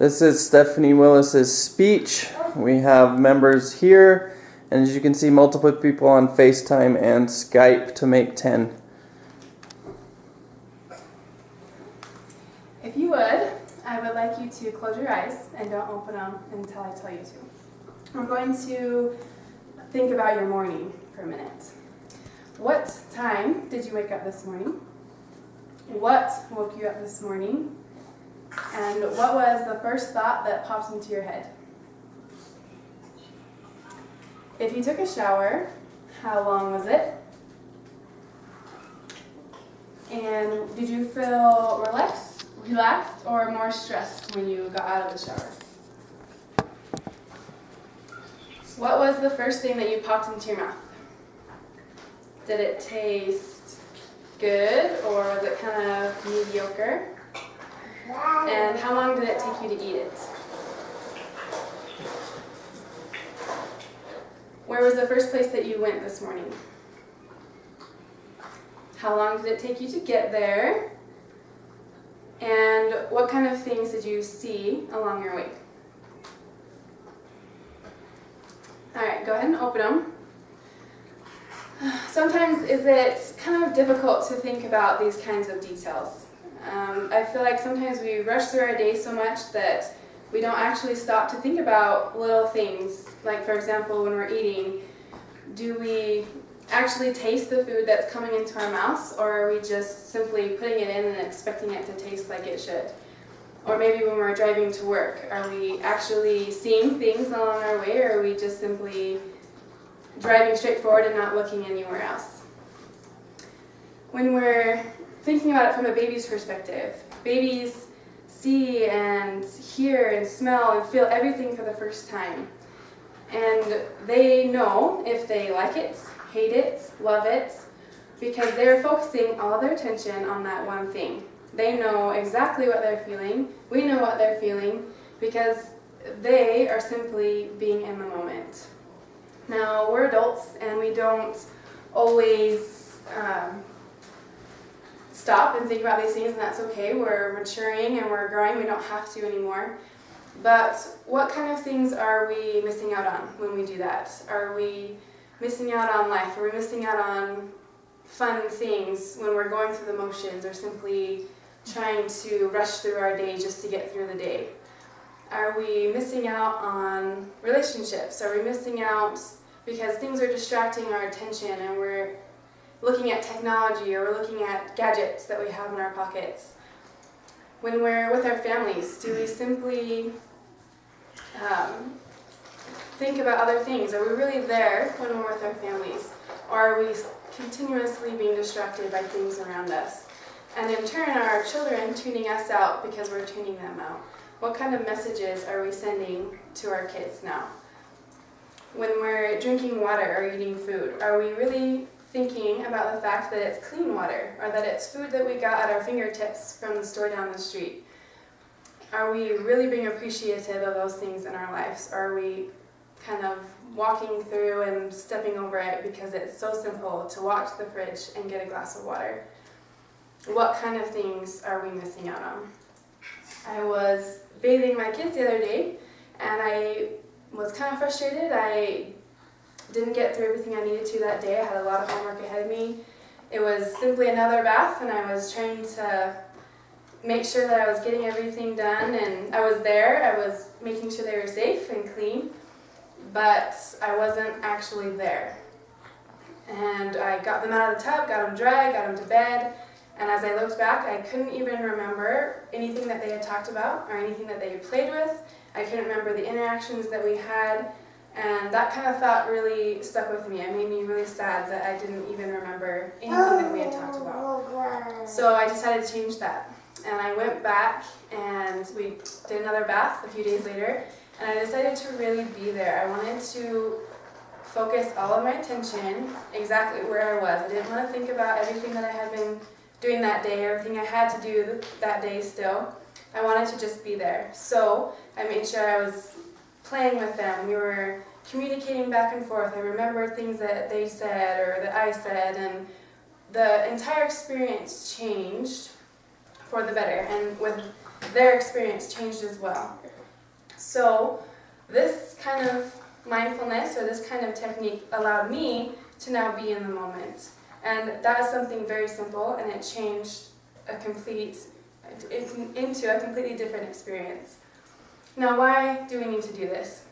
This is Stephanie Willis's speech. We have members here, and as you can see, multiple people on FaceTime and Skype to make 10. If you would, I would like you to close your eyes and don't open them until I tell you to. We're going to think about your morning for a minute. What time did you wake up this morning? What woke you up this morning? And what was the first thought that popped into your head? If you took a shower, how long was it? And did you feel relaxed or more stressed when you got out of the shower? What was the first thing that you popped into your mouth? Did it taste good or was it kind of mediocre? And how long did it take you to eat it? Where was the first place that you went this morning? How long did it take you to get there? And what kind of things did you see along your way? Alright, go ahead and open them. Sometimes is it kind of difficult to think about these kinds of details. I feel like sometimes we rush through our day so much that we don't actually stop to think about little things. Like, for example, when we're eating, do we actually taste the food that's coming into our mouths, or are we just simply putting it in and expecting it to taste like it should? Or maybe when we're driving to work, are we actually seeing things along our way, or are we just simply driving straight forward and not looking anywhere else? When we're thinking about it from a baby's perspective, babies see and hear and smell and feel everything for the first time. And they know if they like it, hate it, love it, because they're focusing all their attention on that one thing. They know exactly what they're feeling. We know what they're feeling because they are simply being in the moment. Now, we're adults and we don't always stop and think about these things, and that's okay. We're maturing and we're growing. We don't have to anymore. But what kind of things are we missing out on when we do that? Are we missing out on life? Are we missing out on fun things when we're going through the motions or simply trying to rush through our day just to get through the day? Are we missing out on relationships? Are we missing out because things are distracting our attention and we're looking at technology or we're looking at gadgets that we have in our pockets? When we're with our families, do we simply think about other things? Are we really there when we're with our families? Or are we continuously being distracted by things around us? And in turn, are our children tuning us out because we're tuning them out? What kind of messages are we sending to our kids now? When we're drinking water or eating food, are we really thinking about the fact that it's clean water or that it's food that we got at our fingertips from the store down the street? Are we really being appreciative of those things in our lives? Or are we kind of walking through and stepping over it because it's so simple to walk to the fridge and get a glass of water? What kind of things are we missing out on? I was bathing my kids the other day and I was kind of frustrated. I didn't get through everything I needed to that day. I had a lot of homework ahead of me. It was simply another bath and I was trying to make sure that I was getting everything done, and I was there. I was making sure they were safe and clean, but I wasn't actually there. And I got them out of the tub, got them dry, got them to bed, and as I looked back, I couldn't even remember anything that they had talked about or anything that they had played with. I couldn't remember the interactions that we had, and that kind of thought really stuck with me. It made me really sad that I didn't even remember anything that we had talked about. So I decided to change that. And I went back and we did another bath a few days later, and I decided to really be there. I wanted to focus all of my attention exactly where I was. I didn't want to think about everything that I had been doing that day, everything I had to do that day still. I wanted to just be there. So I made sure I was playing with them. We were communicating back and forth. I remembered things that they said or that I said, and the entire experience changed for the better. And with their experience changed as well. So this kind of mindfulness or this kind of technique allowed me to now be in the moment. And that is something very simple, and it changed into a completely different experience. Now, why do we need to do this?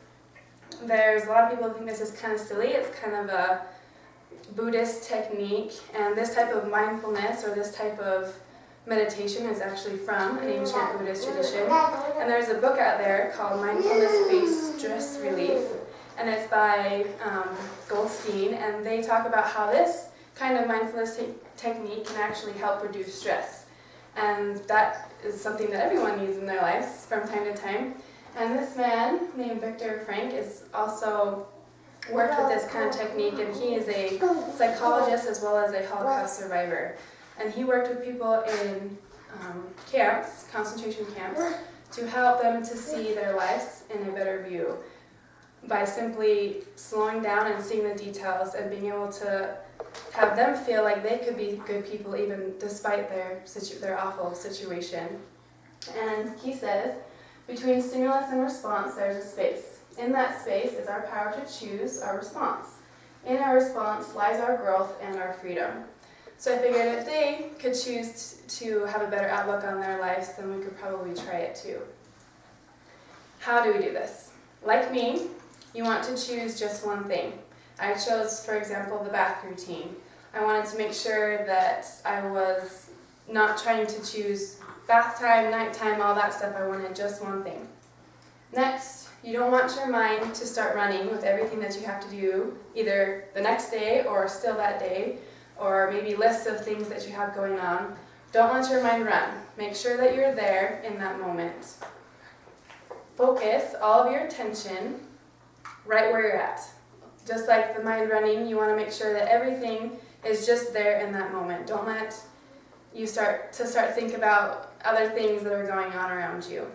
There's a lot of people who think this is kind of silly. It's kind of a Buddhist technique, and this type of mindfulness or this type of meditation is actually from an ancient Buddhist tradition. And there's a book out there called Mindfulness-Based Stress Relief, and it's by Goldstein, and they talk about how this kind of mindfulness technique can actually help reduce stress. And that is something that everyone needs in their lives from time to time. And this man named Viktor Frankl is also worked with this kind of technique, and he is a psychologist as well as a Holocaust survivor. And he worked with people in camps, concentration camps, to help them to see their lives in a better view by simply slowing down and seeing the details and being able to have them feel like they could be good people even despite their awful situation. And he says, between stimulus and response, there's a space. In that space is our power to choose our response. In our response lies our growth and our freedom. So I figured if they could choose to have a better outlook on their lives, then we could probably try it too. How do we do this? Like me, you want to choose just one thing. I chose, for example, the bath routine. I wanted to make sure that I was not trying to choose bath time, nighttime, all that stuff. I wanted just one thing. Next, you don't want your mind to start running with everything that you have to do, either the next day or still that day, or maybe lists of things that you have going on. Don't let your mind run. Make sure that you're there in that moment. Focus all of your attention right where you're at. Just like the mind running, you want to make sure that everything is just there in that moment. Don't let you start think about other things that are going on around you.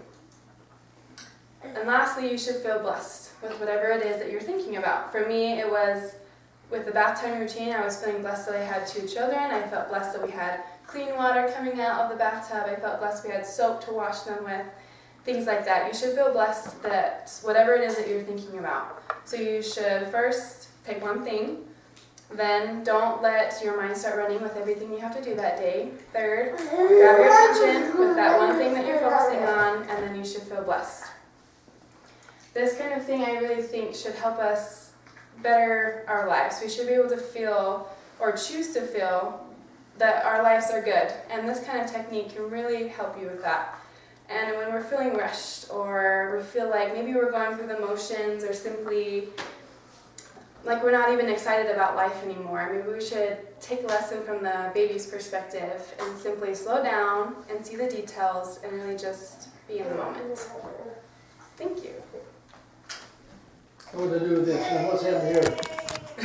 And lastly, you should feel blessed with whatever it is that you're thinking about. For me, it was with the bath time routine, I was feeling blessed that I had 2 children. I felt blessed that we had clean water coming out of the bathtub. I felt blessed we had soap to wash them with, things like that. You should feel blessed that whatever it is that you're thinking about. So you should first pick one thing. Then don't let your mind start running with everything you have to do that day. Third, grab your attention with that one thing that you're focusing on, and then you should feel blessed. This kind of thing I really think should help us better our lives. We should be able to feel, or choose to feel, that our lives are good. And this kind of technique can really help you with that. And when we're feeling rushed, or we feel like maybe we're going through the motions, or simply like we're not even excited about life anymore, maybe we should take a lesson from the baby's perspective and simply slow down and see the details and really just be in the moment. Thank you. What to do with this? What's happening here?